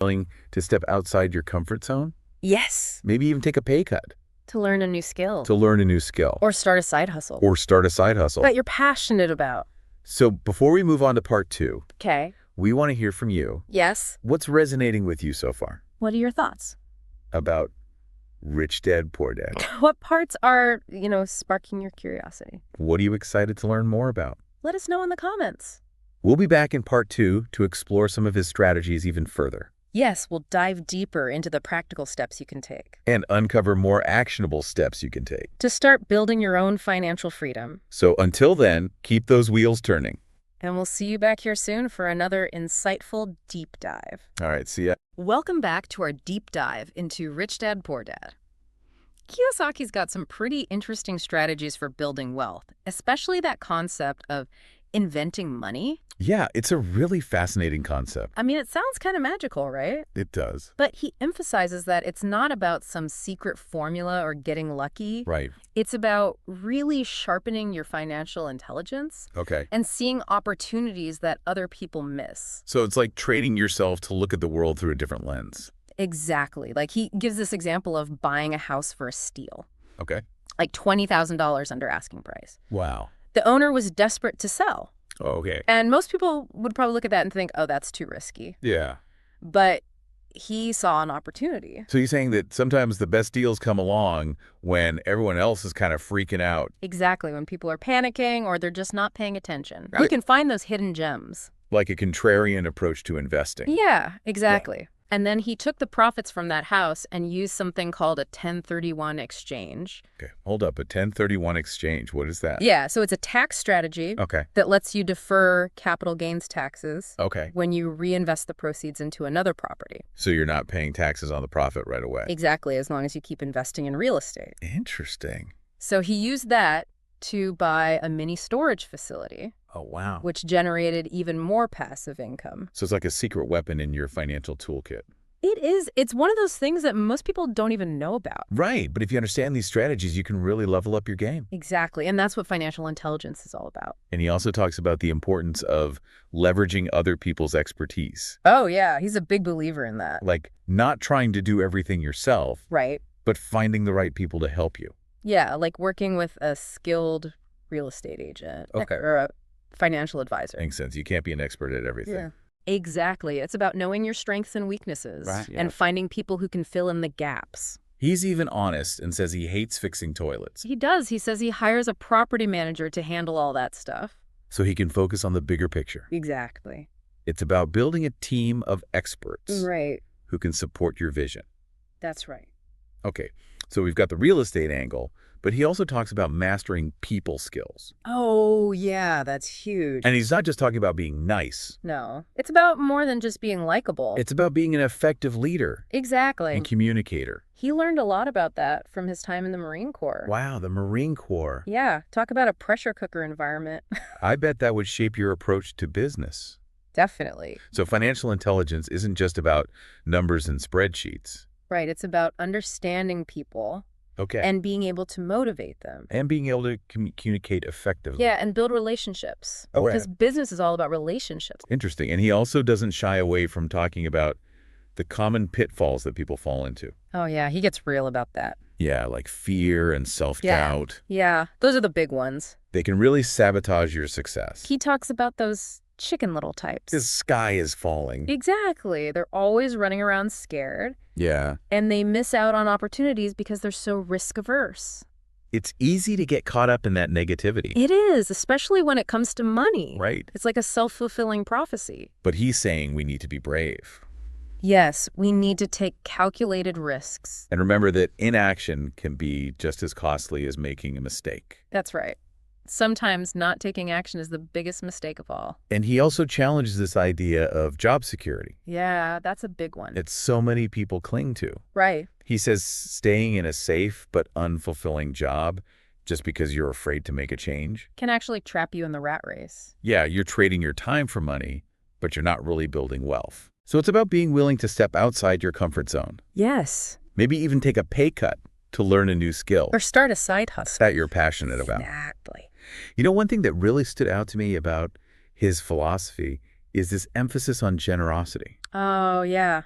Willing to step outside your comfort zone? Yes. Maybe even take a pay cut To learn a new skill. to learn a new skill Or start a side hustle. or start a side hustle. That you're passionate about. So before we move on to part 2, Okay. we want to hear from you. Yes. What's resonating with you so far What are your thoughts? about Rich Dad, Poor Dad? What parts are, sparking your curiosity? What are you excited to learn more about? Let us know in the comments. We'll be back in part 2 to explore some of his strategies even further Yes, we'll dive deeper into the practical steps you can take and uncover more actionable steps you can take. to start building your own financial freedom. So until then, keep those wheels turning. And we'll see you back here soon for another insightful deep dive. All right, see ya. Welcome back to our deep dive into Rich Dad, Poor Dad. Kiyosaki's got some pretty interesting strategies for building wealth, especially that concept of inventing money. Yeah, it's a really fascinating concept. I mean, it sounds kind of magical, right? It does. But he emphasizes that it's not about some secret formula or getting lucky. Right. It's about really sharpening your financial intelligence Okay. and seeing opportunities that other people miss. So it's like training yourself to look at the world through a different lens. Exactly. Like he gives this example of buying a house for a steal, Okay. like $20,000 under asking price. Wow. The owner was desperate to sell. Oh, okay. And most people would probably look at that and think, oh, that's too risky. Yeah. But he saw an opportunity. So you're saying that sometimes the best deals come along when everyone else is kind of freaking out. Exactly. When people are panicking or they're just not paying attention. Right. You can find those hidden gems. Like a contrarian approach to investing. Yeah, exactly. And then he took the profits from that house and used something called a 1031 exchange. Okay. Hold up. A 1031 exchange. What is that? Yeah, so it's a tax strategy Okay. that lets you defer capital gains taxes Okay. when you reinvest the proceeds into another property. So you're not paying taxes on the profit right away. Exactly, as long as you keep investing in real estate. Interesting. So he used that to buy a mini storage facility, Oh, wow. which generated even more passive income. So it's like a secret weapon in your financial toolkit. It is. It's one of those things that most people don't even know about. Right. But if you understand these strategies, you can really level up your game. Exactly. And that's what financial intelligence is all about. And he also talks about the importance of leveraging other people's expertise. Oh, yeah. He's a big believer in that. Like not trying to do everything yourself, Right. but finding the right people to help you. Yeah, like working with a skilled real estate agent Okay. or a financial advisor. Makes sense. You can't be an expert at everything. Yeah. Exactly. It's about knowing your strengths and weaknesses Right, yeah. and finding people who can fill in the gaps. He's even honest and says he hates fixing toilets, He does. He says he hires a property manager to handle all that stuff. so he can focus on the bigger picture. Exactly. It's about building a team of experts Right. who can support your vision. That's right. Okay, so we've got the real estate angle, but he also talks about mastering people skills. Oh, yeah, that's huge. And he's not just talking about being nice. No, it's about more than just being likable. It's about being an effective leader Exactly. and communicator. He learned a lot about that from his time in the Marine Corps. Wow, the Marine Corps. Yeah, talk about a pressure cooker environment. I bet that would shape your approach to business. Definitely. So financial intelligence isn't just about numbers and spreadsheets. Right, it's about understanding people Okay. and being able to motivate them. And being able to communicate effectively. Yeah, and build relationships. Oh, yeah. Because business is all about relationships. Interesting. And he also doesn't shy away from talking about the common pitfalls that people fall into. Oh, yeah, he gets real about that. Yeah, like fear and self-doubt. Yeah, those are the big ones. They can really sabotage your success. He talks about those chicken little types. The sky is falling. Exactly. They're always running around scared, Yeah. and they miss out on opportunities because they're so risk-averse. It's easy to get caught up in that negativity. It is, especially when it comes to money. Right. It's like a self-fulfilling prophecy. But he's saying we need to be brave. Yes, we need to take calculated risks. And remember that inaction can be just as costly as making a mistake. That's right. Sometimes not taking action is the biggest mistake of all. And he also challenges this idea of job security Yeah, that's a big one. that so many people cling to. Right. He says staying in a safe but unfulfilling job just because you're afraid to make a change. Can actually trap you in the rat race. Yeah, you're trading your time for money, but you're not really building wealth. So it's about being willing to step outside your comfort zone. Yes. Maybe even take a pay cut to learn a new skill Or start a side hustle. that you're passionate about. Exactly. You know, one thing that really stood out to me about his philosophy is this emphasis on generosity. Oh, yeah.